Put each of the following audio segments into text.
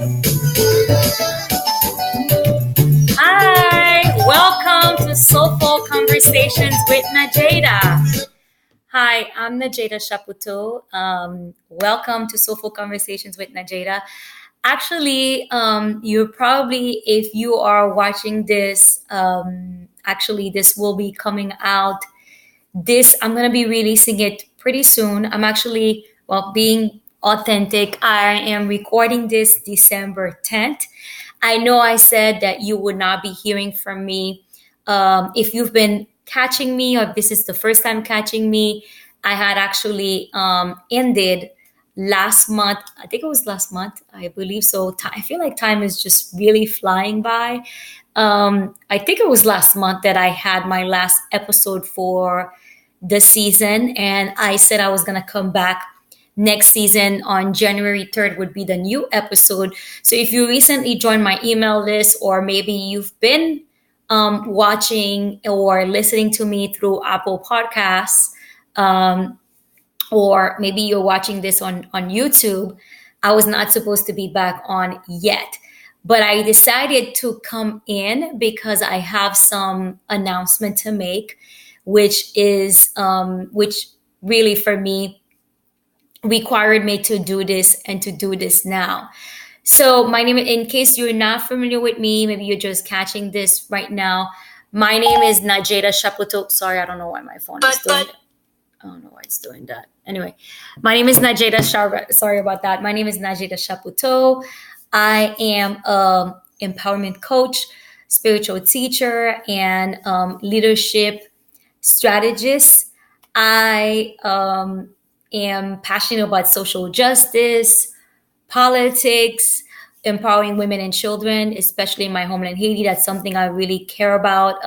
Hi, welcome to Soulful Conversations with Nadjejda. Hi, I'm Nadjejda Chapoteau. Welcome to Soulful Conversations with Nadjejda. Actually, you're probably, if you are watching this, this will be coming out. I'm going to be releasing it pretty soon. I'm actually, being authentic, I am recording this December 10th. I know I said that you would not be hearing from me. If you've been catching me, or if this is the first time catching me, I had actually ended last month. I think it was last month. I believe so. I feel like time is just really flying by. I think it was last month that I had my last episode for the season, and I said I was going to come back next season on January 3rd would be the new episode. So if you recently joined my email list, or maybe you've been watching or listening to me through Apple Podcasts, um, or maybe you're watching this on YouTube, I was not supposed to be back on yet. But I decided to come in because I have some announcement to make, which really for me required me to do this and to do this now. So my name, in case you're not familiar with me, maybe you're just catching this right now. My name is Nadjejda Chapoteau. Sorry, I don't know why my phone is doing that. I don't know why it's doing that. Anyway, my name is Nadjejda. Sorry about that. My name is Nadjejda Chapoteau. I am a empowerment coach, spiritual teacher, and leadership strategist. I am passionate about social justice, politics, empowering women and children, especially in my homeland, Haiti. That's something I really care about,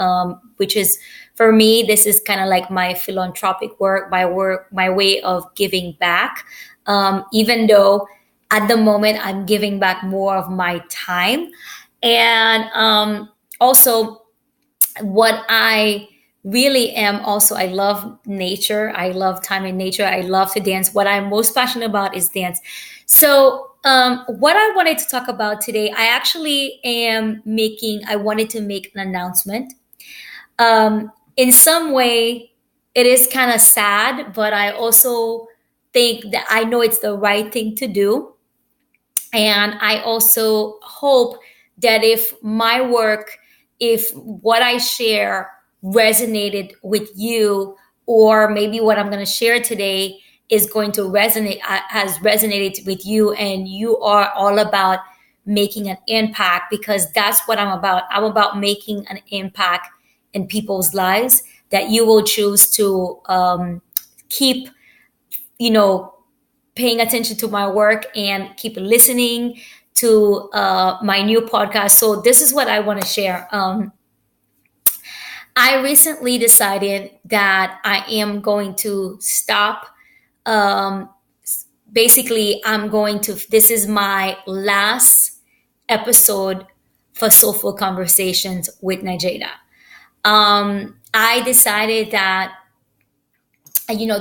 which is, for me, this is kind of like my philanthropic work, my way of giving back. Even though at the moment I'm giving back more of my time. And also, what I really am also, I love nature. I love time in nature. I love to dance. What I'm most passionate about is dance. So, what I wanted to talk about today, I wanted to make an announcement. In some way, it is kind of sad, but I also think that I know it's the right thing to do. And I also hope that if what I share resonated with you, or maybe what I'm going to share today is going to has resonated with you, and you are all about making an impact, because that's what I'm about. I'm about making an impact in people's lives, that you will choose to keep, you know, paying attention to my work and keep listening to my new podcast. So this is what I want to share. I recently decided that I am going to stop. Um, Basically, this is my last episode for Soulful Conversations with Nadjejda. I decided that,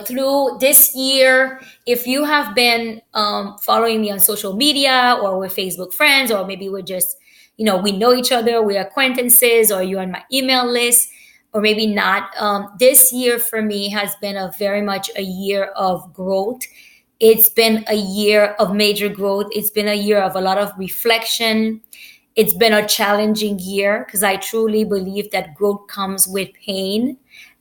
through this year, if you have been following me on social media, or we're Facebook friends, or maybe we're just, we know each other, we're acquaintances, or you're on my email list, or maybe not. This year for me has been a very much a year of growth. It's been a year of major growth. It's been a year of a lot of reflection. It's been a challenging year, because I truly believe that growth comes with pain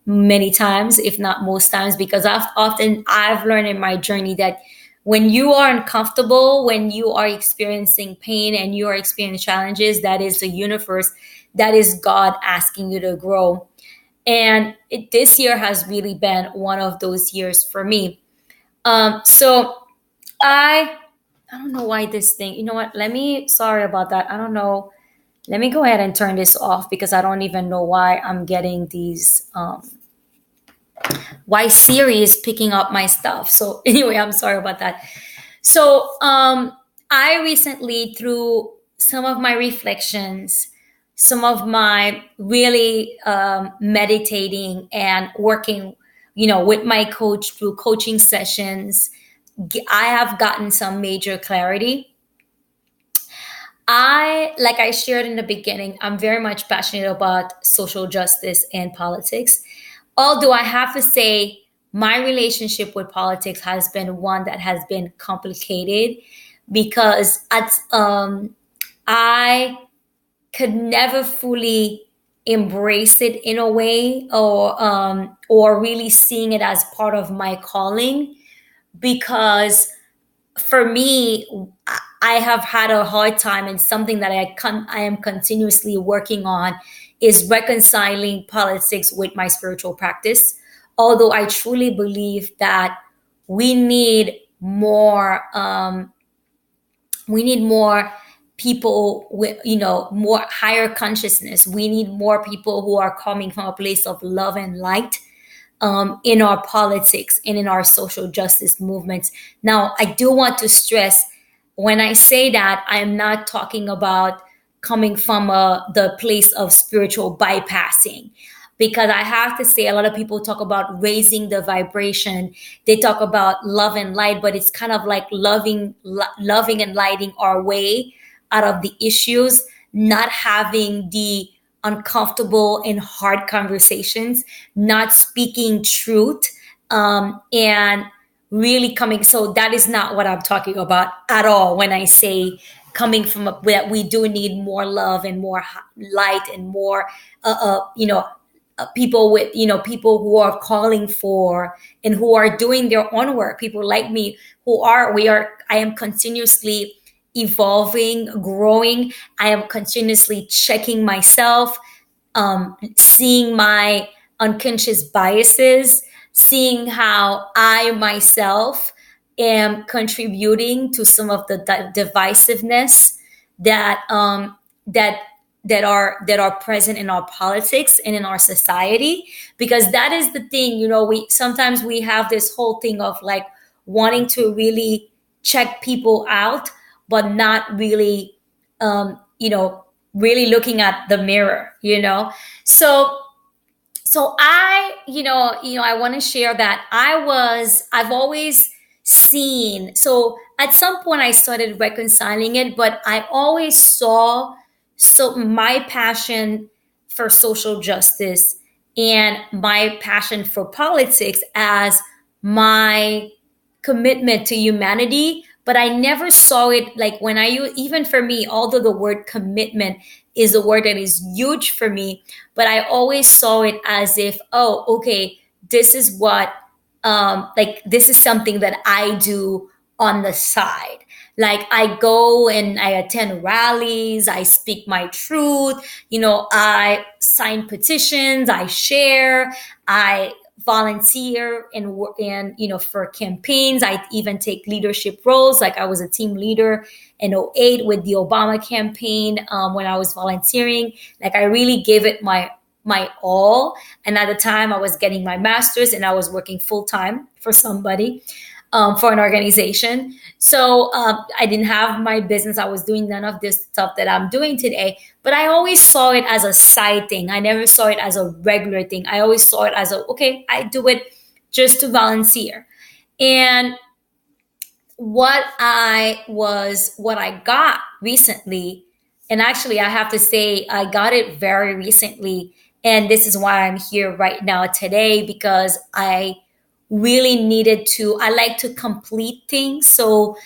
many times, if not most times, because I've learned in my journey that when you are uncomfortable, when you are experiencing pain and you are experiencing challenges, that is the universe, that is God asking you to grow. And this year has really been one of those years for me. So I don't know why this thing, you know what? Sorry about that. I don't know. Let me go ahead and turn this off, because I don't even know why I'm getting these, why Siri is picking up my stuff. So anyway, I'm sorry about that. So, I recently, through some of my reflections, some of my really meditating and working, with my coach through coaching sessions, I have gotten some major clarity. like I shared in the beginning, I'm very much passionate about social justice and politics. Although I have to say, my relationship with politics has been one that has been complicated because I could never fully embrace it in a way, or really seeing it as part of my calling, because for me, I have had a hard time, and something that I am continuously working on is reconciling politics with my spiritual practice. Although I truly believe that we need more, we need more people with, more higher consciousness. We need more people who are coming from a place of love and light, in our politics and in our social justice movements. Now, I do want to stress, when I say that, I am not talking about coming from the place of spiritual bypassing. Because I have to say, a lot of people talk about raising the vibration. They talk about love and light, but it's kind of like loving and lighting our way out of the issues, not having the uncomfortable and hard conversations, not speaking truth, and really coming. So that is not what I'm talking about at all when I say coming from that we do need more love and more light and more, people with, people who are calling for and who are doing their own work. People like me I am continuously evolving, growing. I am continuously checking myself, seeing my unconscious biases, seeing how I myself am contributing to some of the divisiveness that that that are present in our politics and in our society. Because that is the thing, we sometimes we have this whole thing of like wanting to really check people out, but not really, really looking at the mirror. So I want to share that I've always seen. So at some point I started reconciling it, but I always saw my passion for social justice and my passion for politics as my commitment to humanity. But I never saw it like when even for me, although the word commitment is a word that is huge for me, but I always saw it as if, oh, okay, this is what, like, this is something that I do on the side. Like, I go and I attend rallies, I speak my truth, I sign petitions, I share, I volunteer and for campaigns. I even take leadership roles. Like, I was a team leader in '08 with the Obama campaign, when I was volunteering. Like, I really gave it my all. And at the time I was getting my master's and I was working full time for somebody, for an organization. So I didn't have my business. I was doing none of this stuff that I'm doing today. But I always saw it as a side thing. I never saw it as a regular thing. I always saw it as okay, I do it just to volunteer. And what I got recently, and actually I have to say I got it very recently, and this is why I'm here right now today, because I really needed to, I like to complete things. So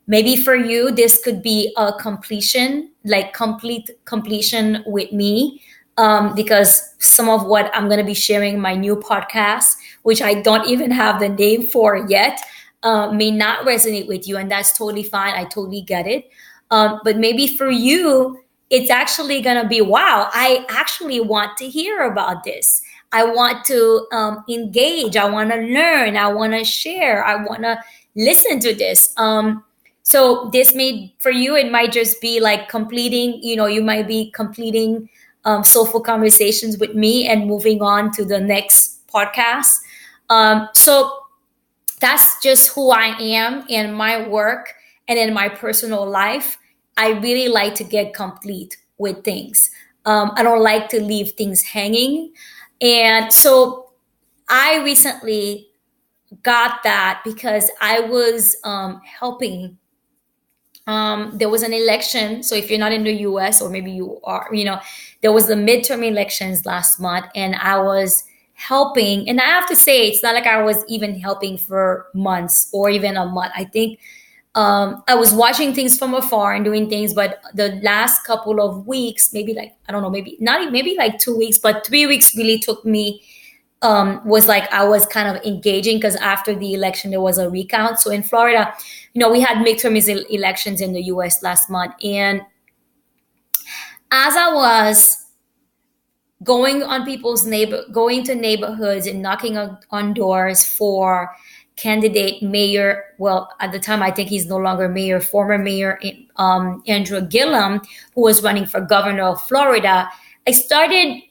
maybe for you this could be a completion, like complete completion with me, because some of what I'm going to be sharing in my new podcast, which I don't even have the name for yet, may not resonate with you, and that's totally fine. I totally get it. But maybe for you, it's actually going to be, wow, I actually want to hear about this. I want to engage. I want to learn. I want to share. I want to listen to this. So this may, for you, it might just be like completing, you might be completing Soulful Conversations with me and moving on to the next podcast. So that's just who I am in my work and in my personal life. I really like to get complete with things. I don't like to leave things hanging. And so I recently got that because I was helping there was an election. So if you're not in the US, or maybe you are, there was the midterm elections last month, and I was helping. And I have to say, it's not like I was even helping for months or even a month. I think I was watching things from afar and doing things, but the last couple of weeks, maybe like, I don't know, maybe not, maybe like 2 weeks, but 3 weeks really took me, was like I was kind of engaging, because after the election there was a recount. So in Florida, we had midterm elections in the US last month, and as I was going to neighborhoods and knocking on doors for candidate mayor, well, at the time I think he's no longer mayor, former mayor, Andrew Gillum, who was running for governor of Florida, I started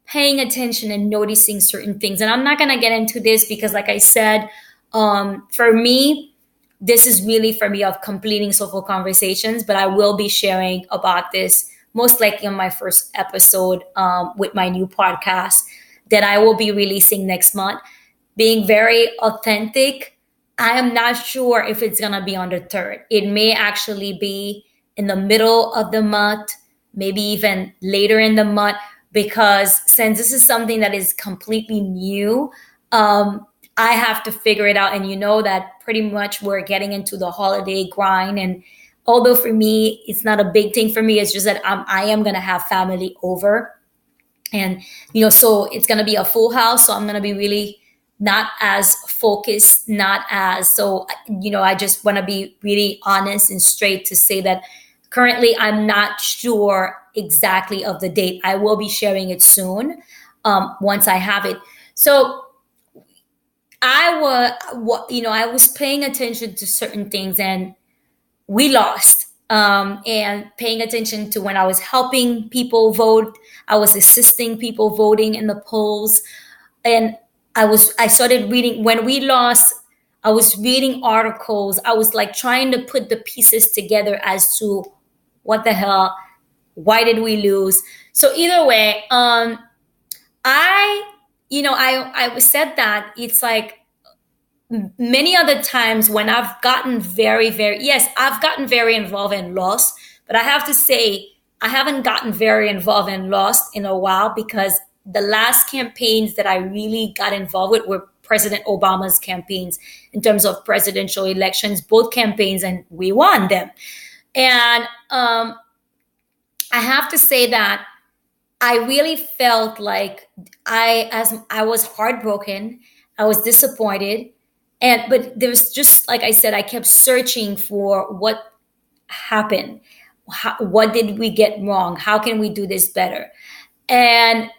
paying attention and noticing certain things. And I'm not going to get into this because, like I said, for me, this is really for me of completing Soulful Conversations, but I will be sharing about this most likely on my first episode, with my new podcast that I will be releasing next month. Being very authentic, I am not sure if it's going to be on the third. It may actually be in the middle of the month, maybe even later in the month, because since this is something that is completely new, I have to figure it out. And you know that pretty much we're getting into the holiday grind. And although for me, it's not a big thing for me, it's just that I am going to have family over. And, so it's going to be a full house. So I'm going to be really not as focused, I just want to be really honest and straight to say that currently I'm not sure exactly of the date. I will be sharing it soon, once I have it. So I was paying attention to certain things, and we lost. And paying attention to when I was helping people vote, I was assisting people voting in the polls, and I started reading when we lost. I was reading articles. I was like trying to put the pieces together as to what the hell, why did we lose? So either way, I I said that it's like many other times when I've gotten very, very, yes, I've gotten very involved in loss, but I have to say, I haven't gotten very involved in loss in a while, because the last campaigns that I really got involved with were President Obama's campaigns in terms of presidential elections, both campaigns, and we won them. And I have to say that I really felt like as I was heartbroken, I was disappointed, but there was just, like I said, I kept searching for what happened, what did we get wrong, how can we do this better, and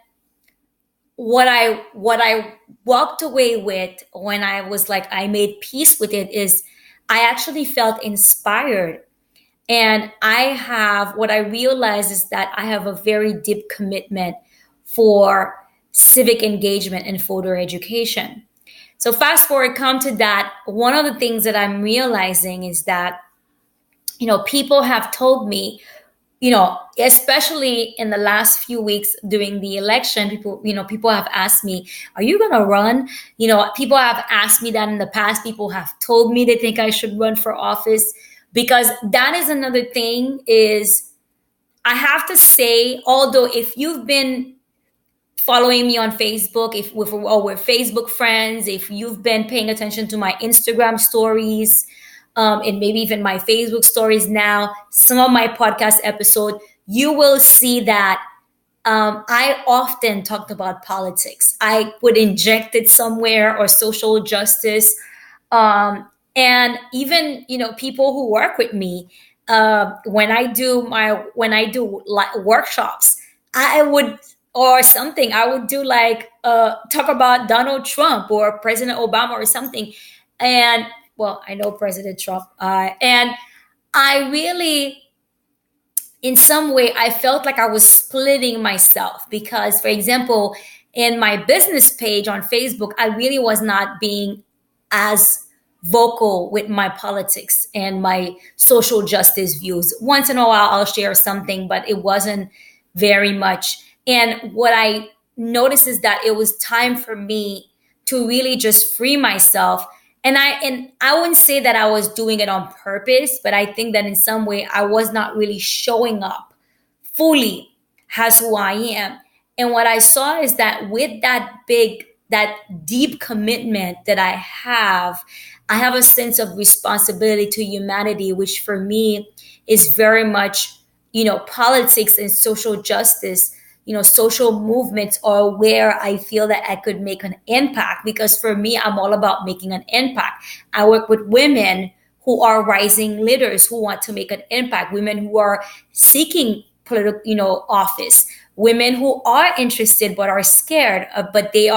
what I walked away with when I was like I made peace with it is I actually felt inspired. And what I realized is that I have a very deep commitment for civic engagement and voter education. So fast forward, come to that. One of the things that I'm realizing is that, people have told me, especially in the last few weeks during the election, people have asked me, are you going to run? People have asked me that in the past. People have told me they think I should run for office. Because that is another thing is I have to say, although if you've been following me on Facebook, we're Facebook friends, if you've been paying attention to my Instagram stories, and maybe even my Facebook stories now, some of my podcast episodes, you will see that I often talked about politics. I would inject it somewhere, or social justice. And even people who work with me, when I do workshops, I would or something I would do like talk about Donald Trump or President Obama or something. And well, I know President Trump, and I really, in some way, I felt like I was splitting myself, because for example, in my business page on Facebook, I really was not being as vocal with my politics and my social justice views. Once in a while, I'll share something, but it wasn't very much. And what I noticed is that it was time for me to really just free myself And I wouldn't say that I was doing it on purpose, but I think that in some way I was not really showing up fully as who I am. And what I saw is that with that deep commitment that I have a sense of responsibility to humanity, which for me is very much, politics and social justice. Social movements are where I feel that I could make an impact, because for me, I'm all about making an impact. I work with women who are rising leaders who want to make an impact, women who are seeking political, office, women who are interested but are scared, but they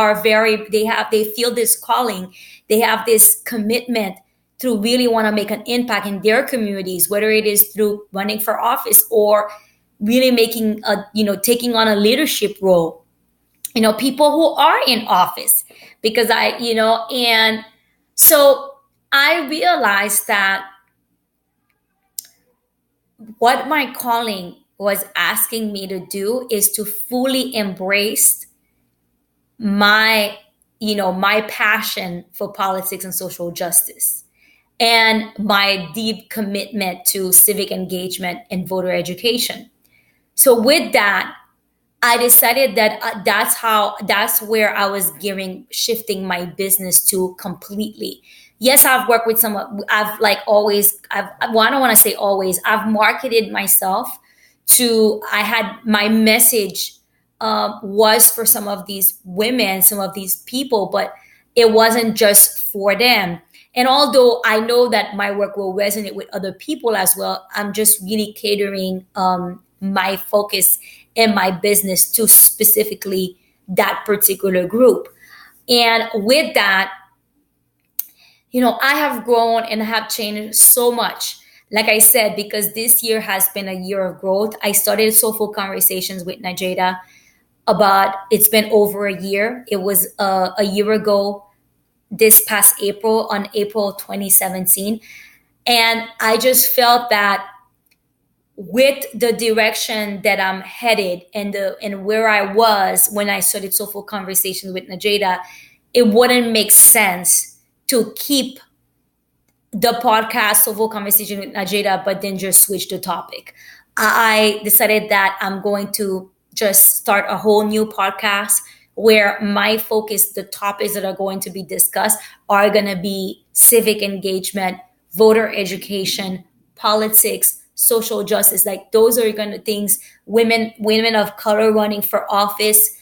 feel this calling, they have this commitment to really want to make an impact in their communities, whether it is through running for office or really taking on a leadership role. People who are in office, because and so I realized that what my calling was asking me to do is to fully embrace my passion for politics and social justice, and my deep commitment to civic engagement and voter education. So with that, I decided that that's where I was shifting my business to completely. Yes, I've worked with I've like always, well, I don't want to say always, I've marketed myself I had my message was for some of these women, some of these people, but it wasn't just for them. And although I know that my work will resonate with other people as well, I'm just really catering my focus in my business to specifically that particular group. And with that, I have grown and have changed so much. Like I said, because this year has been a year of growth. I started Soulful Conversations with Nadjejda it's been over a year. It was a year ago this past April, on April 2017. And I just felt that with the direction that I'm headed and where I was when I started Soulful Conversations with Nadjejda, it wouldn't make sense to keep the podcast Soulful Conversation with Nadjejda, but then just switch the topic. I decided that I'm going to just start a whole new podcast where my focus, the topics that are going to be discussed, are going to be civic engagement, voter education, politics, social justice. Like those are going to things, women of color running for office,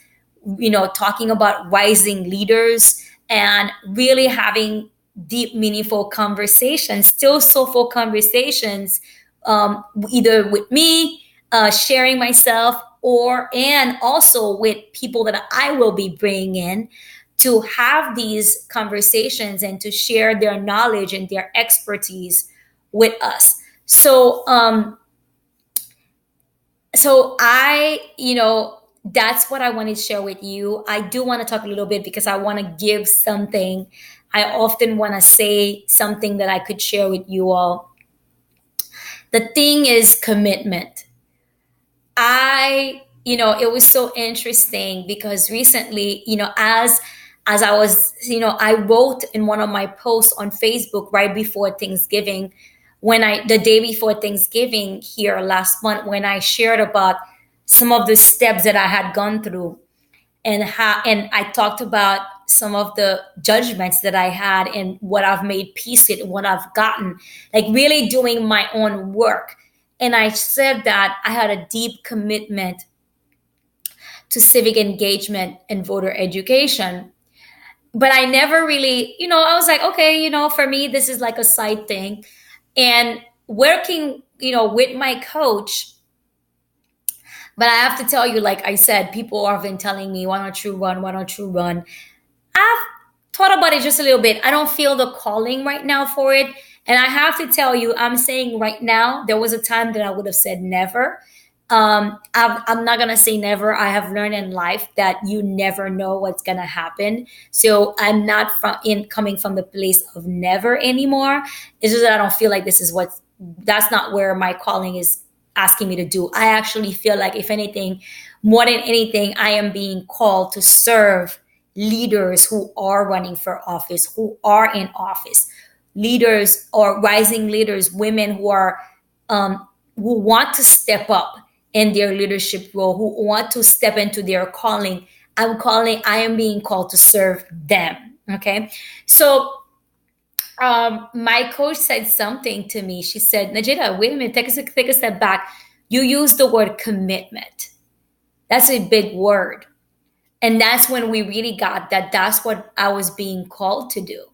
talking about rising leaders and really having deep, meaningful conversations, still soulful conversations, either with me, sharing myself, and also with people that I will be bringing in to have these conversations and to share their knowledge and their expertise with us. So that's what I wanted to share with you. I do want to talk a little bit because I want to give something. I often want to say something that I could share with you all. The thing is commitment. It was so interesting because recently, as I was, I wrote in one of my posts on Facebook right before Thanksgiving, the day before Thanksgiving here last month, when I shared about some of the steps that I had gone through and I talked about some of the judgments that I had and what I've made peace with and what I've gotten, like really doing my own work. And I said that I had a deep commitment to civic engagement and voter education. But I never really, I was like, okay, for me, this is like a side thing. And working, with my coach. But I have to tell you, like I said, people have been telling me, why don't you run? Why don't you run? I've thought about it just a little bit. I don't feel the calling right now for it. And I have to tell you, I'm saying right now, there was a time that I would have said never. I'm not going to say never. I have learned in life that you never know what's going to happen. So I'm not coming from the place of never anymore. It's just that I don't feel like that's not where my calling is asking me to do. I actually feel like, if anything, more than anything, I am being called to serve leaders who are running for office, who are in office, leaders or rising leaders, women who want to step up in their leadership role, who want to step into their calling. I am being called to serve them. Okay. So my coach said something to me. She said, Najida, wait a minute, take a step back. You use the word commitment. That's a big word. And that's when we really got that that's what I was being called to do.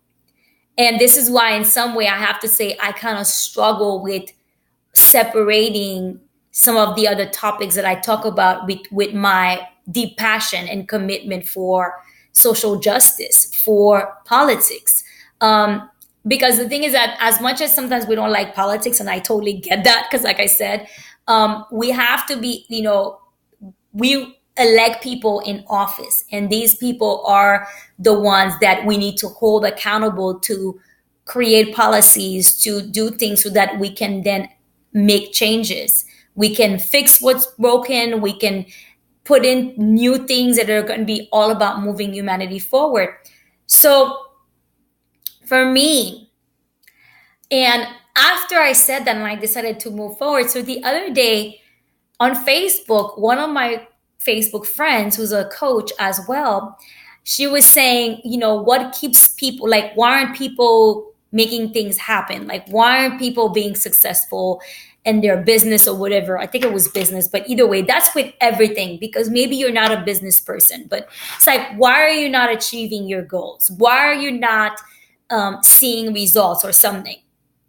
And this is why, in some way, I have to say, I kind of struggle with separating some of the other topics that I talk about with my deep passion and commitment for social justice, for politics. Because the thing is that as much as sometimes we don't like politics, and I totally get that, because like I said, we have to be, we elect people in office, and these people are the ones that we need to hold accountable to create policies, to do things so that we can then make changes. We can fix what's broken. We can put in new things that are going to be all about moving humanity forward. So for me, and after I said that and I decided to move forward, so the other day on Facebook, one of my Facebook friends, who's a coach as well, she was saying, what keeps people, like, why aren't people making things happen? Like, why aren't people being successful in their business or whatever? I think it was business, but either way, that's with everything, because maybe you're not a business person, but it's like, why are you not achieving your goals? Why are you not seeing results or something?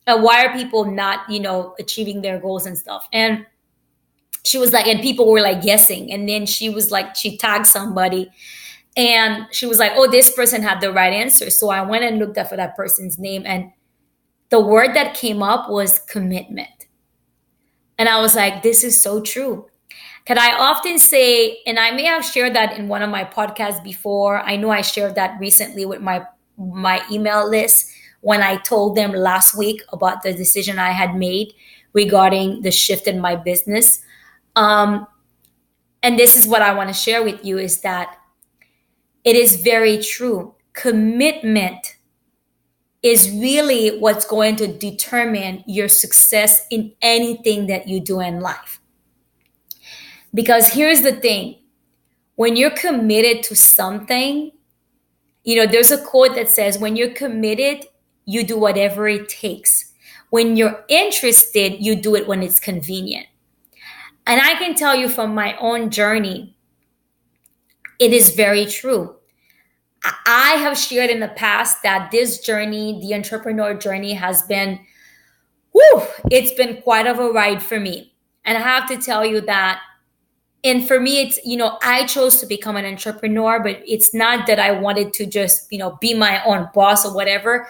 Why are people not, achieving their goals and stuff? And she was like, and people were like guessing. And then she was like, she tagged somebody and she was like, oh, this person had the right answer. So I went and looked up for that person's name. And the word that came up was commitment. And I was like, this is so true. Can I often say, and I may have shared that in one of my podcasts before. I know I shared that recently with my email list when I told them last week about the decision I had made regarding the shift in my business. And this is what I want to share with you, is that it is very true. Commitment is really what's going to determine your success in anything that you do in life. Because here's the thing, when you're committed to something, there's a quote that says, when you're committed, you do whatever it takes. When you're interested, you do it when it's convenient. And I can tell you from my own journey, it is very true. I have shared in the past that this journey, the entrepreneur journey, has been, it's been quite of a ride for me. And I have to tell you that, and for me, it's, I chose to become an entrepreneur, but it's not that I wanted to just, be my own boss or whatever.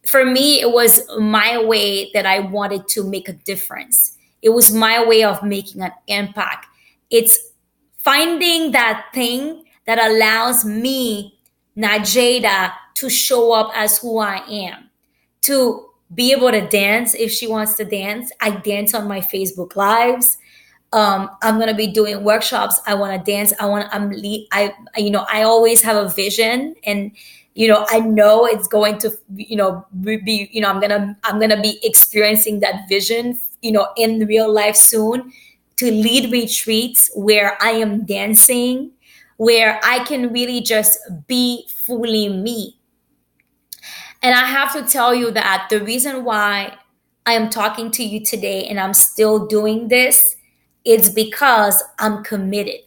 For me, it was my way that I wanted to make a difference. It was my way of making an impact. It's finding that thing that allows me, Nadjejda, to show up as who I am, to be able to dance if she wants to dance. I dance on my Facebook lives. I'm going to be doing workshops. I want to dance. I always have a vision, and, I know it's going to, be, I'm going to be experiencing that vision, in real life soon, to lead retreats where I am dancing, where I can really just be fully me. And I have to tell you that the reason why I am talking to you today and I'm still doing this, it's because I'm committed.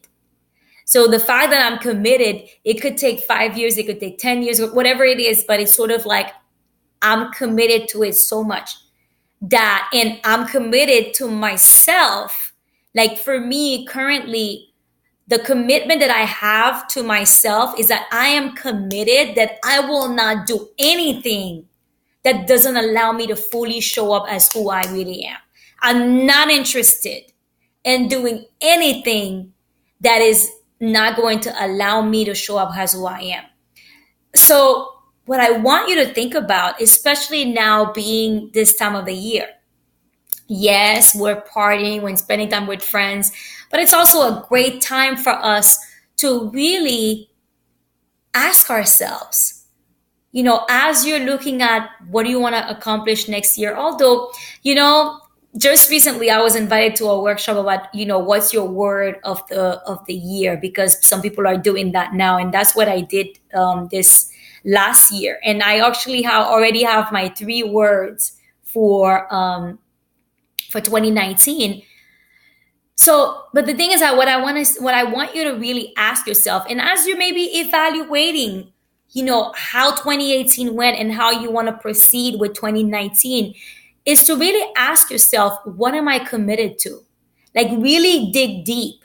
So the fact that I'm committed, it could take 5 years, it could take 10 years, whatever it is, but it's sort of like I'm committed to it so much that, and I'm committed to myself. Like for me currently, the commitment that I have to myself is that I am committed that I will not do anything that doesn't allow me to fully show up as who I really am. I'm not interested in doing anything that is not going to allow me to show up as who I am. So what I want you to think about, especially now being this time of the year, yes, we're partying, we're spending time with friends, but it's also a great time for us to really ask ourselves, as you're looking at what do you want to accomplish next year. Although, just recently I was invited to a workshop about, what's your word of the year, because some people are doing that now, and that's what I did this last year. And I actually already have my 3 words for 2019. So, but the thing is that what I want you to really ask yourself, and as you may be evaluating, how 2018 went and how you want to proceed with 2019, is to really ask yourself, what am I committed to? Like, really dig deep,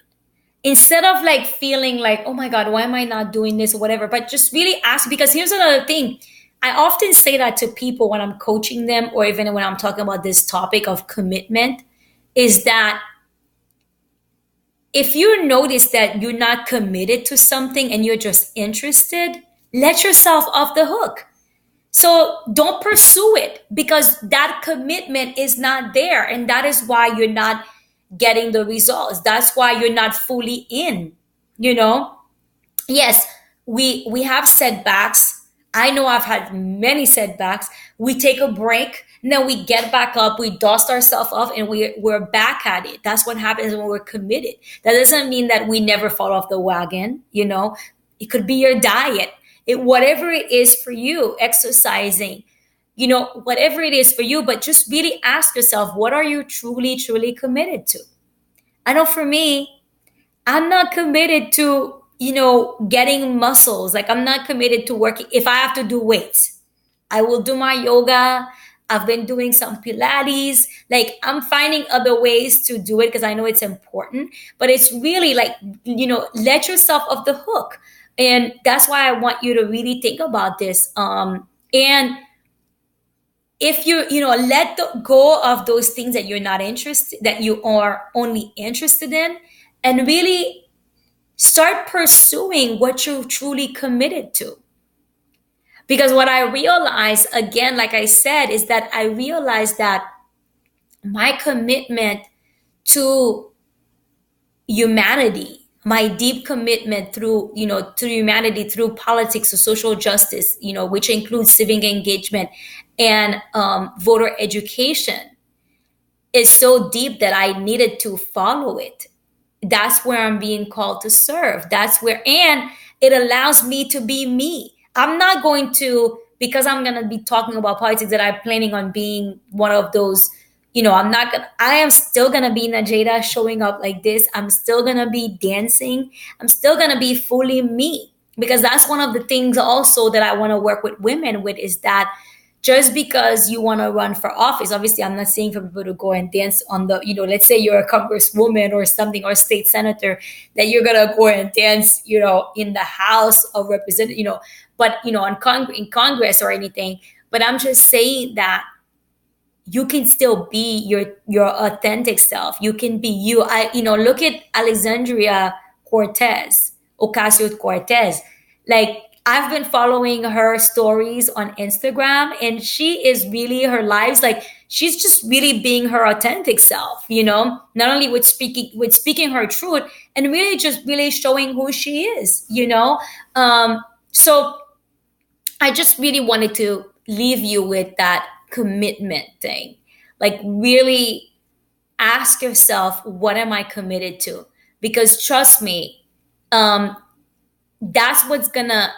instead of like feeling like, oh my God, why am I not doing this or whatever, but just really ask. Because here's another thing. I often say that to people when I'm coaching them, or even when I'm talking about this topic of commitment, is that if you notice that you're not committed to something and you're just interested, let yourself off the hook. So don't pursue it, because that commitment is not there. And that is why you're not getting the results. That's why you're not fully in, you know? Yes, we have setbacks. I know I've had many setbacks. We take a break, and then we get back up, we dust ourselves off, and we're back at it. That's what happens when we're committed. That doesn't mean that we never fall off the wagon, It could be your diet. Whatever it is for you, exercising, whatever it is for you, but just really ask yourself, what are you truly, truly committed to? I know for me, I'm not committed to, getting muscles. Like, I'm not committed to working. If I have to do weights, I will do my yoga. I've been doing some Pilates. Like, I'm finding other ways to do it because I know it's important. But it's really like, let yourself off the hook. And that's why I want you to really think about this. And if let go of those things that you're not interested, that you are only interested in, and really start pursuing what you're truly committed to. Because what I realized, again, like I said, is that I realized that my commitment to humanity, my deep commitment to humanity through politics or social justice, which includes civic engagement and voter education, is so deep that I needed to follow it. That's where I'm being called to serve. And it allows me to be me. I'm not going to, because I'm going to be talking about politics, that I'm planning on being one of those, I am still going to be Nadjejda, showing up like this. I'm still going to be dancing. I'm still going to be fully me, because that's one of the things also that I want to work with women with, is that just because you want to run for office, obviously I'm not saying for people to go and dance on the, let's say you're a congresswoman or something, or a state senator, that you're going to go and dance, in the House of Representatives, but, in Congress or anything. But I'm just saying that you can still be your authentic self. You can be you. Look at Alexandria Ocasio-Cortez. Like, I've been following her stories on Instagram, and she is really, her lives, like, she's just really being her authentic self, not only with speaking her truth, and really just really showing who she is, So I just really wanted to leave you with that commitment thing. Like, really ask yourself, what am I committed to? Because trust me, that's what's gonna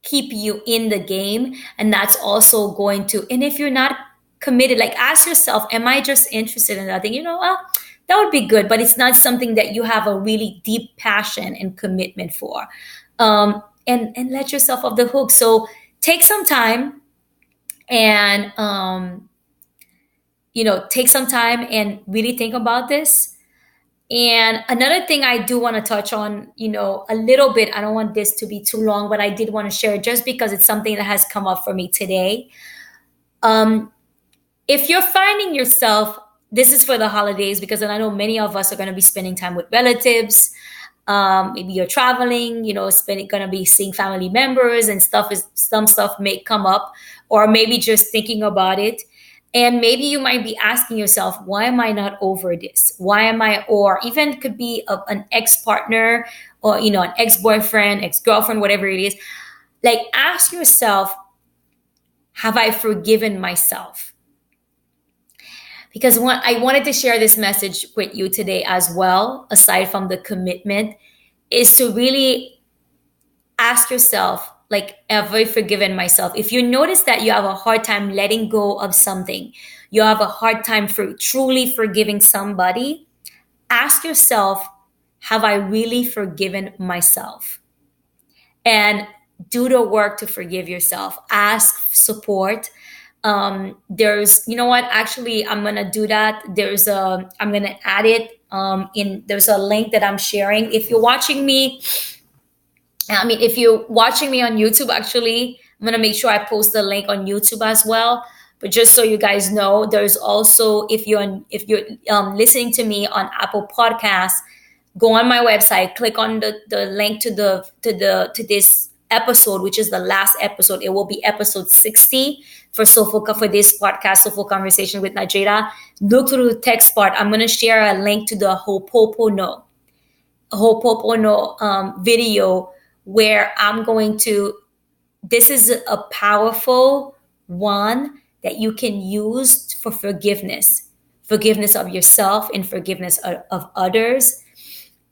keep you in the game. And that's also going to, and if you're not committed, like, ask yourself, am I just interested in that thing? That would be good, but it's not something that you have a really deep passion and commitment for. And let yourself off the hook. So take some time and, take some time and really think about this. And another thing I do want to touch on, a little bit, I don't want this to be too long, but I did want to share, just because it's something that has come up for me today. If you're finding yourself, this is for the holidays, because I know many of us are going to be spending time with relatives. Maybe you're traveling, going to be seeing family members, and some stuff may come up, or maybe just thinking about it. And maybe you might be asking yourself, why am I not over this? Or even could be an ex-partner, or, an ex-boyfriend, ex-girlfriend, whatever it is. Like, ask yourself, have I forgiven myself? Because I wanted to share this message with you today as well, aside from the commitment, is to really ask yourself, like, have I forgiven myself? If you notice that you have a hard time letting go of something, you have a hard time for truly forgiving somebody, ask yourself, have I really forgiven myself? And do the work to forgive yourself. Ask support. There's, you know what, actually, I'm gonna do that. I'm gonna add it there's a link that I'm sharing. If you're watching me on YouTube, actually, I'm gonna make sure I post the link on YouTube as well. But just so you guys know, there's also, if you're listening to me on Apple Podcasts, go on my website, click on the link to this episode, which is the last episode. It will be episode 60 for this podcast, Soulful Conversation with Nadjejda. Look through the text part. I'm gonna share a link to the Ho'oponopono video, where I'm going to, this is a powerful one that you can use for forgiveness of yourself and forgiveness of others.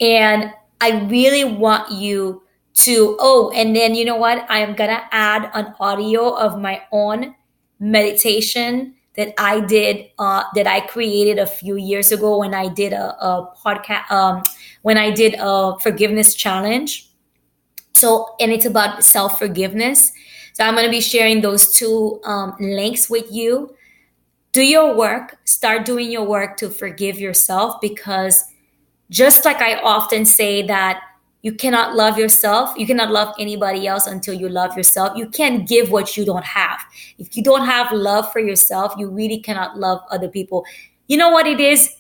And I really want you to, oh, and then you know what? I am going to add an audio of my own meditation that I did, that I created a few years ago when I did a podcast, when I did a forgiveness challenge. So, and it's about self forgiveness. So, I'm going to be sharing those two links with you. Do your work, start doing your work to forgive yourself, because just like I often say that you cannot love yourself, you cannot love anybody else until you love yourself. You can't give what you don't have. If you don't have love for yourself, you really cannot love other people. You know what it is?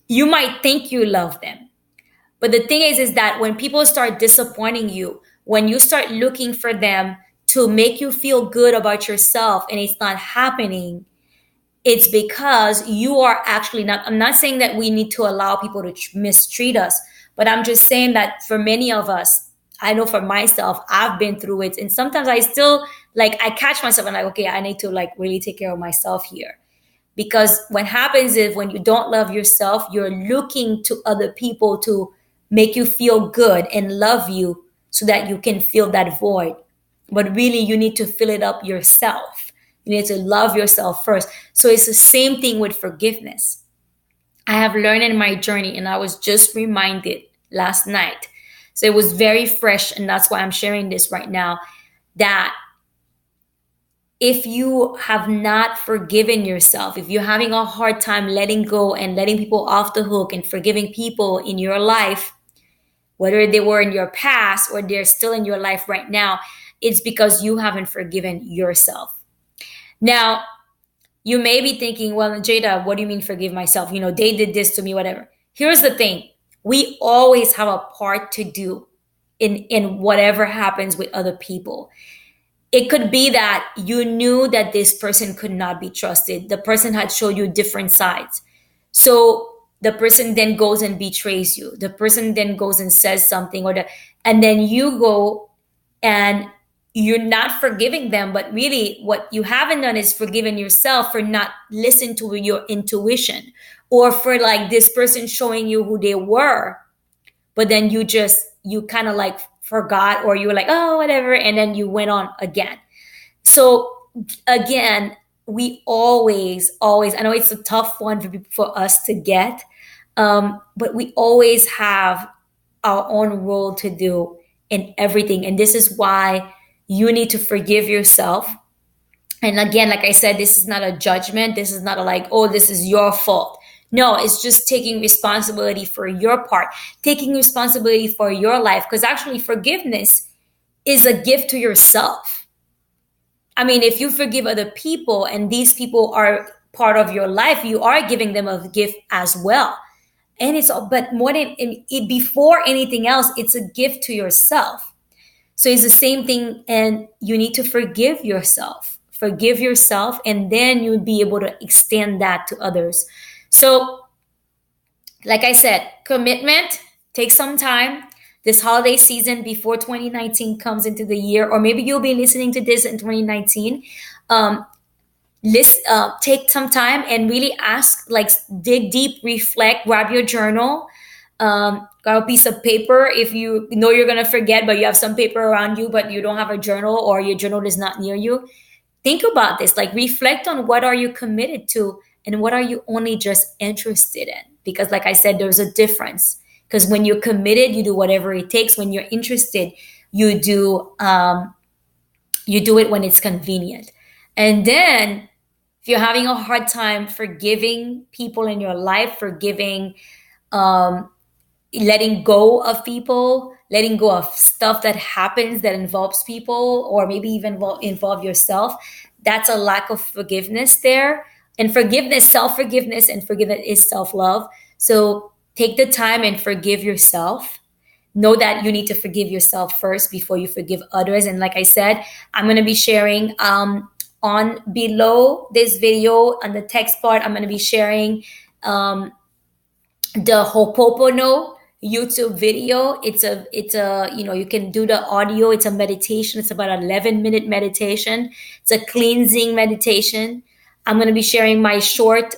You might think you love them. But the thing is that when people start disappointing you, when you start looking for them to make you feel good about yourself and it's not happening, it's because you are actually not. I'm not saying that we need to allow people to mistreat us, but I'm just saying that for many of us, I know for myself, I've been through it. And sometimes I still, like, I catch myself and like, okay, I need to like really take care of myself here. Because what happens is when you don't love yourself, you're looking to other people to make you feel good and love you so that you can fill that void. But really, you need to fill it up yourself. You need to love yourself first. So it's the same thing with forgiveness. I have learned in my journey, and I was just reminded last night. So it was very fresh, and that's why I'm sharing this right now, that if you have not forgiven yourself, if you're having a hard time letting go and letting people off the hook and forgiving people in your life, whether they were in your past or they're still in your life right now, it's because you haven't forgiven yourself. Now, you may be thinking, well, Jada, what do you mean forgive myself? You know, they did this to me, whatever. Here's the thing. We always have a part to do in whatever happens with other people. It could be that you knew that this person could not be trusted. The person had showed you different sides. So the person then goes and betrays you. The person then goes and says something, and then you go and you're not forgiving them. But really what you haven't done is forgiven yourself for not listening to your intuition, or for like this person showing you who they were. But then you kind of like forgot, or you were like, oh, whatever. And then you went on again. So again, we always, I know it's a tough one for us to get, but we always have our own role to do in everything. And this is why you need to forgive yourself. And again, like I said, this is not a judgment. This is not a like, oh, this is your fault. No, it's just taking responsibility for your part, taking responsibility for your life. Because actually, forgiveness is a gift to yourself. I mean, if you forgive other people and these people are part of your life, you are giving them a gift as well. And but more than before anything else, it's a gift to yourself. So it's the same thing. And you need to forgive yourself, and then you'll be able to extend that to others. So, like I said, commitment takes some time. this holiday season before 2019 comes into the year, or maybe you'll be listening to this in 2019. Um, Take some time and really ask, like, dig deep, reflect, grab your journal, grab a piece of paper. If you know you're going to forget, but you have some paper around you, but you don't have a journal, or your journal is not near you, think about this. Like, reflect on what are you committed to and what are you only just interested in. Because like I said, there's a difference. Because when you're committed, you do whatever it takes. When you're interested, you do you do it when it's convenient. And then if you're having a hard time forgiving people in your life, forgiving, um, letting go of people, letting go of stuff that happens that involves people, or maybe even involve yourself, that's a lack of forgiveness there. And forgiveness, self-forgiveness, and forgiveness is self-love. So take the time and forgive yourself. Know that you need to forgive yourself first before you forgive others. And like I said, I'm going to be sharing, on below this video on the text part, I'm going to be sharing, the Hopopono YouTube video. It's a you can do the audio. It's a meditation. It's about an 11-minute meditation. It's a cleansing meditation. I'm going to be sharing my short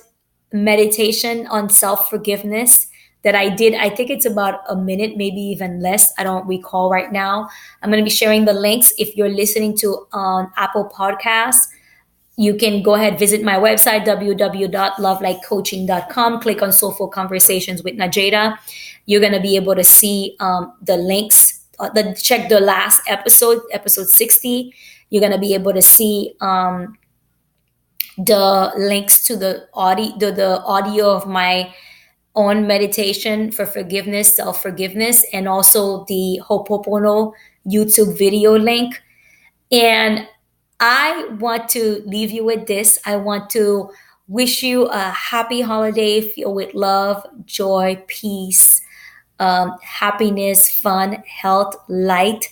meditation on self-forgiveness that I did. I think it's about a minute, maybe even less. I don't recall right now. I'm going to be sharing the links. If you're listening to on Apple Podcasts, you can go ahead, visit my website, www.lovelikecoaching.com. Click on Soulful Conversations with Nadjejda. You're going to be able to see, the links. Check the last episode, episode 60. You're going to be able to see, the links to the audio of my own meditation for forgiveness, self-forgiveness, and also the Hopopono YouTube video link. And I want to leave you with this. I want to wish you a happy holiday filled with love, joy, peace, happiness, fun, health, light.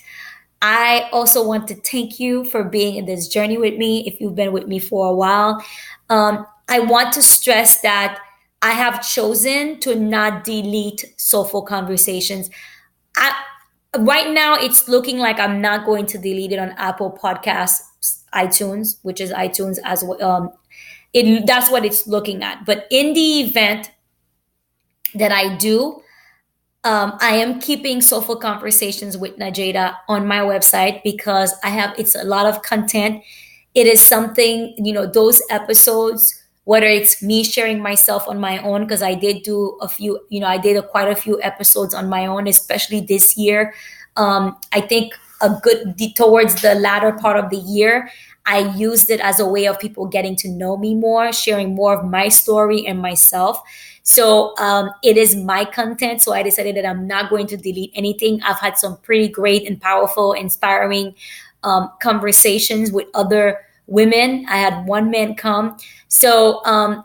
I also want to thank you for being in this journey with me. If you've been with me for a while, I want to stress that I have chosen to not delete Soulful Conversations. I, right now, it's looking like I'm not going to delete it on Apple Podcasts, iTunes, which is iTunes as well. That's what it's looking at. But in the event that I do, I am keeping Soulful Conversations with Nadjejda on my website because it's a lot of content. It is something, those episodes, whether it's me sharing myself on my own, because I did do a few, I did quite a few episodes on my own, especially this year. I think towards the latter part of the year, I used it as a way of people getting to know me more, sharing more of my story and myself. So it is my content. So I decided that I'm not going to delete anything. I've had some pretty great and powerful, inspiring conversations with other women. I had one man come. So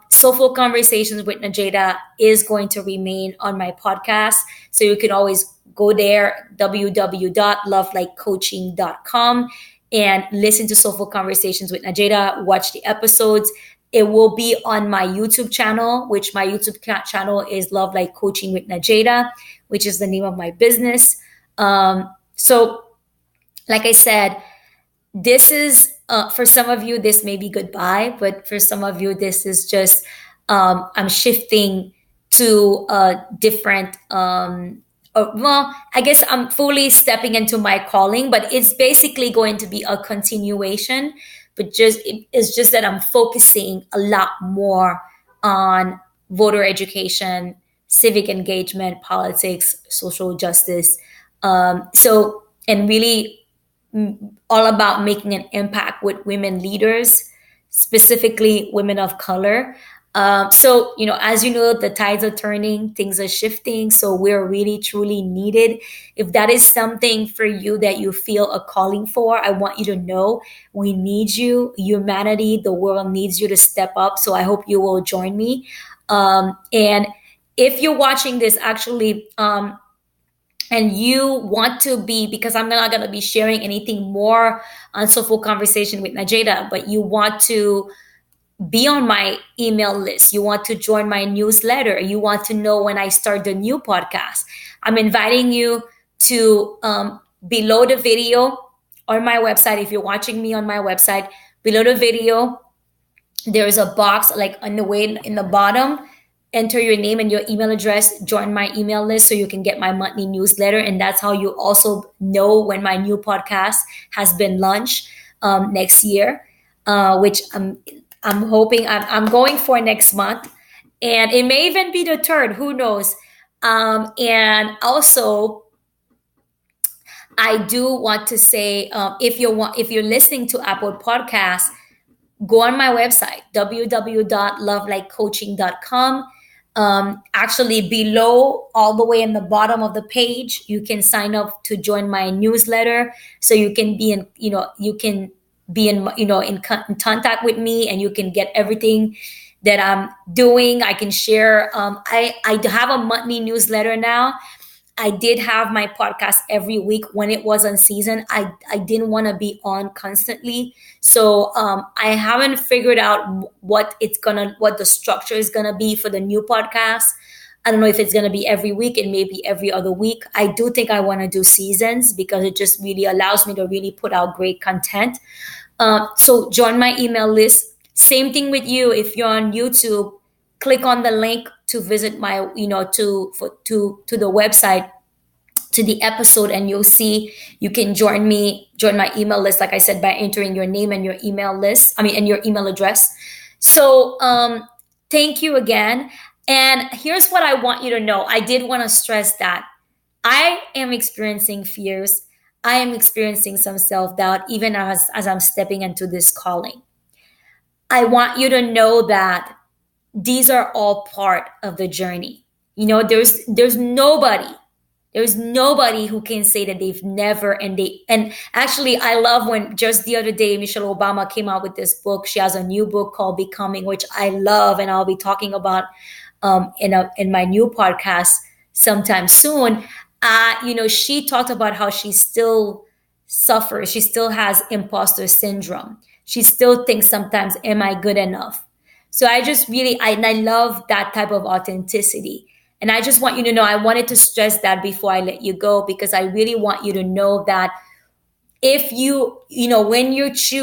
Soulful Conversations with Nadjejda is going to remain on my podcast. So you can always go there, www.lovelikecoaching.com, and listen to Soulful Conversations with Nadjejda, watch the episodes. It will be on my YouTube channel, which my YouTube channel is Love Like Coaching with Nadjejda, which is the name of my business. So like I said, this is, for some of you, this may be goodbye, but for some of you, this is just, I'm shifting to a different, well, I guess I'm fully stepping into my calling, but it's basically going to be a continuation. But it's just that I'm focusing a lot more on voter education, civic engagement, politics, social justice. And really all about making an impact with women leaders, specifically women of color. As you know, the tides are turning, things are shifting. So we're really, truly needed. If that is something for you that you feel a calling for, I want you to know we need you. Humanity, the world needs you to step up. So I hope you will join me. And if you're watching this actually, and you want to be, because I'm not going to be sharing anything more on Soulful Conversation with Nadjejda, but you want to be on my email list, you want to join my newsletter, you want to know when I start the new podcast, I'm inviting you to below the video on my website. If you're watching me on my website, below the video, there's a box like on the way in the bottom. Enter your name and your email address, join my email list so you can get my monthly newsletter. And that's how you also know when my new podcast has been launched next year, which I'm hoping I'm going for next month. And it may even be the third, who knows? And also, I do want to say, if you're listening to Apple Podcasts, go on my website, www.lovelikecoaching.com. Actually, below, all the way in the bottom of the page, you can sign up to join my newsletter, so you can be in, you can be in, in contact with me, and you can get everything that I'm doing. I can share. I have a monthly newsletter now. I did have my podcast every week when it was on season. I didn't want to be on constantly. So I haven't figured out what the structure is gonna be for the new podcast. I don't know if it's gonna be every week and maybe every other week. I do think I want to do seasons because it just really allows me to really put out great content. So join my email list. Same thing with you. If you're on YouTube, click on the link to visit my, to the website, to the episode, and you'll see you can join my email list, like I said, by entering your name and your email list. And your email address. So thank you again. And here's what I want you to know. I did want to stress that I am experiencing fears. I am experiencing some self-doubt, even as I'm stepping into this calling. I want you to know that these are all part of the journey. There's nobody who can say that they've never, and actually, I love when just the other day Michelle Obama came out with this book. She has a new book called Becoming, which I love, and I'll be talking about in my new podcast sometime soon. She talked about how she still suffers. She still has imposter syndrome. She still thinks sometimes, am I good enough? So I just really, and I love that type of authenticity. And I just want you to know, I wanted to stress that before I let you go, because I really want you to know that if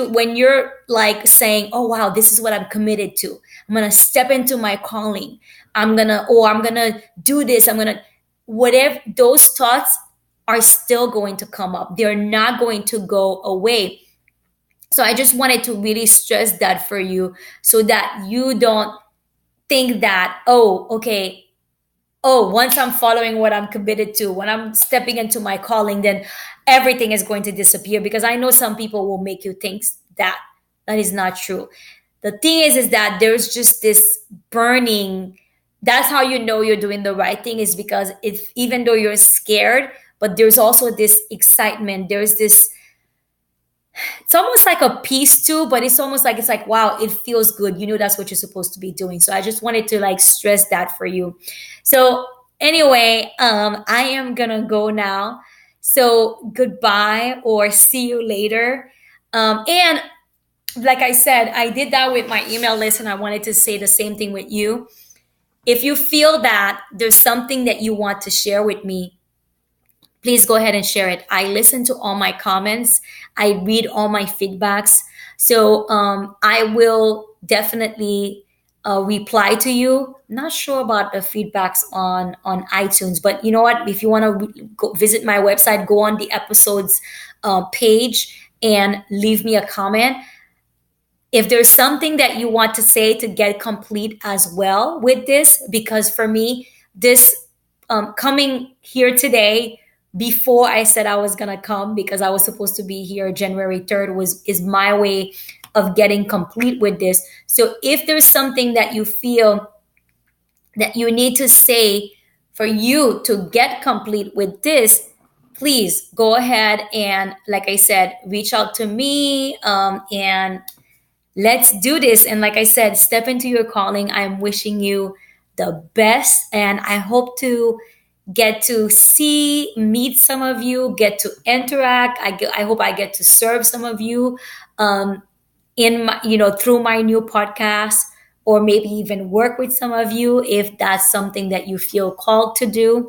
when you're like saying, oh, wow, this is what I'm committed to. I'm going to step into my calling. I'm going to do this. Whatever, those thoughts are still going to come up. They're not going to go away. So I just wanted to really stress that for you, so that you don't think that, oh, okay, once I'm following what I'm committed to, when I'm stepping into my calling, then everything is going to disappear. Because I know some people will make you think that is not true. The thing is that there's just this burning. That's how you know you're doing the right thing, is because even though you're scared, but there's also this excitement. There's this, it's almost like a peace too, but it's like, wow, it feels good. That's what you're supposed to be doing. So I just wanted to like stress that for you. So anyway, I am gonna go now. So goodbye, or see you later. And like I said, I did that with my email list, and I wanted to say the same thing with you. If you feel that there's something that you want to share with me, please go ahead and share it. I listen to all my comments. I read all my feedbacks. So I will definitely reply to you. Not sure about the feedbacks on iTunes, but you know what? If you want to go visit my website, go on the episodes page and leave me a comment. If there's something that you want to say to get complete as well with this, because for me, this coming here today, before I said I was gonna come, because I was supposed to be here January 3rd, is my way of getting complete with this. So if there's something that you feel that you need to say for you to get complete with this, please go ahead and, like I said, reach out to me, and let's do this. And like I said, step into your calling. I'm wishing you the best, and I hope to get to meet some of you, get to interact. I hope I get to serve some of you in my, through my new podcast, or maybe even work with some of you if that's something that you feel called to do.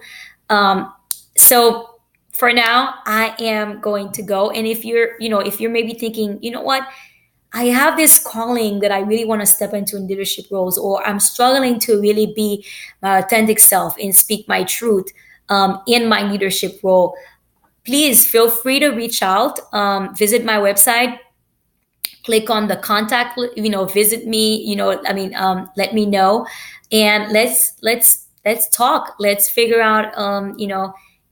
So for now, I am going to go. And if you're maybe thinking, you know what, I have this calling that I really want to step into in leadership roles, or I'm struggling to really be my authentic self and speak my truth in my leadership role, please feel free to reach out. Visit my website, click on the contact, visit me, let me know, and let's talk. Let's figure out,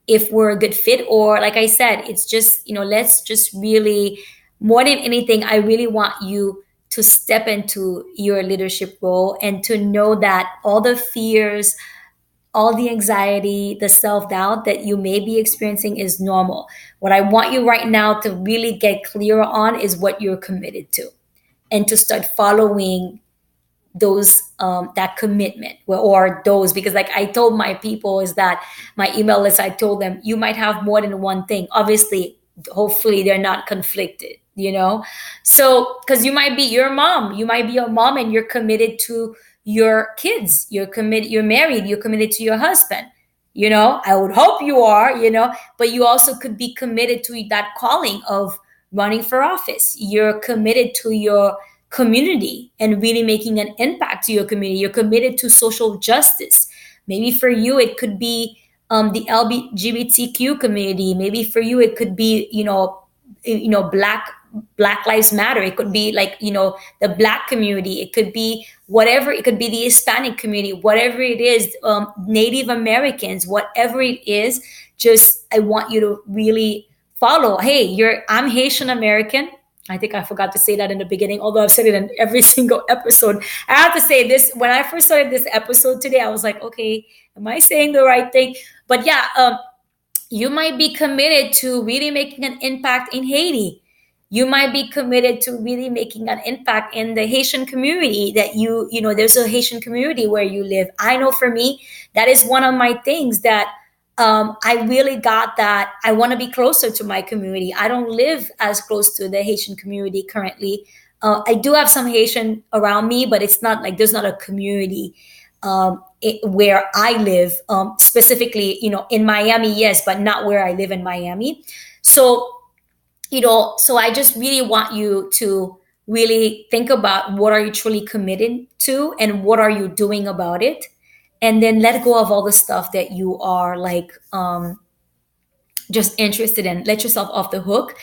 if we're a good fit, or like I said, it's just, let's just really, more than anything, I really want you to step into your leadership role and to know that all the fears, all the anxiety, the self doubt that you may be experiencing is normal. What I want you right now to really get clear on is what you're committed to, and to start following those, that commitment, or those, because like I told my people, is that my email list, I told them, you might have more than one thing. Obviously, hopefully they're not conflicted, so because you might be a mom and you're committed to your kids, you're married, you're committed to your husband, I would hope you are, but you also could be committed to that calling of running for office. You're committed to your community and really making an impact to your community. You're committed to social justice. Maybe for you, it could be, the LGBTQ community. Maybe for you, it could be, Black Lives Matter. It could be like, the Black community. It could be whatever. It could be the Hispanic community, whatever it is, Native Americans, whatever it is. Just, I want you to really follow. Hey, I'm Haitian American. I think I forgot to say that in the beginning, although I've said it in every single episode. I have to say this, when I first started this episode today, I was like, okay, am I saying the right thing? But yeah, you might be committed to really making an impact in Haiti. You might be committed to really making an impact in the Haitian community that there's a Haitian community where you live. I know for me, that is one of my things that, I really got that I want to be closer to my community. I don't live as close to the Haitian community currently. I do have some Haitian around me, but it's not like there's not a community, where I live, specifically, in Miami, yes, but not where I live in Miami. So, so I just really want you to really think about what are you truly committed to and what are you doing about it. And then let go of all the stuff that you are like, just interested in. Let yourself off the hook.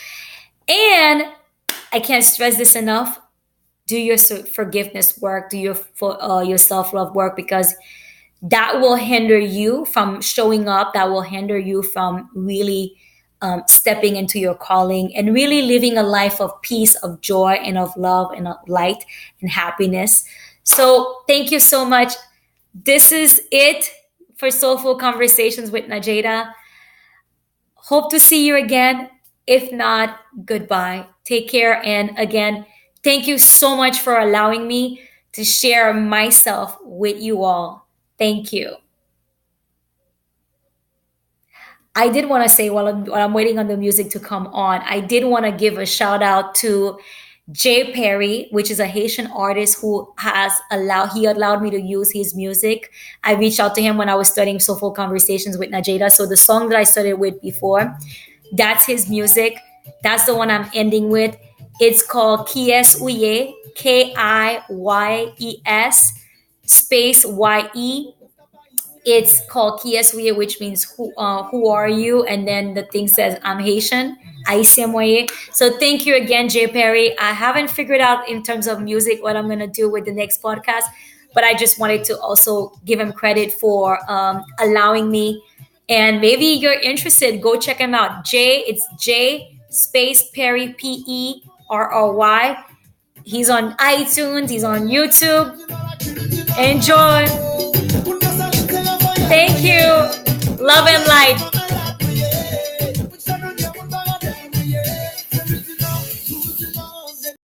And I can't stress this enough. Do your forgiveness work. Do your self love work, because that will hinder you from showing up. That will hinder you from really, stepping into your calling and really living a life of peace, of joy, and of love, and of light and happiness. So thank you so much. This is it for Soulful Conversations with Nadjejda. Hope to see you again. If not, goodbye. Take care. And again, thank you so much for allowing me to share myself with you all. Thank you. I did want to say, while I'm waiting on the music to come on, I did want to give a shout out to Jay Perry, which is a Haitian artist who he allowed me to use his music. I reached out to him when I was studying Soulful Conversations with Nadjejda. So the song that I started with before, that's his music. That's the one I'm ending with. It's called Kiyes Uye, Kiyes space Ye. It's called Kiyes, which means who are you? And then the thing says, I'm Haitian. Aisiemoye. So thank you again, Jay Perry. I haven't figured out in terms of music what I'm going to do with the next podcast, but I just wanted to also give him credit for, allowing me. And maybe you're interested, go check him out. It's J space Perry, Perry. He's on iTunes. He's on YouTube. Enjoy. Thank you. Love and light.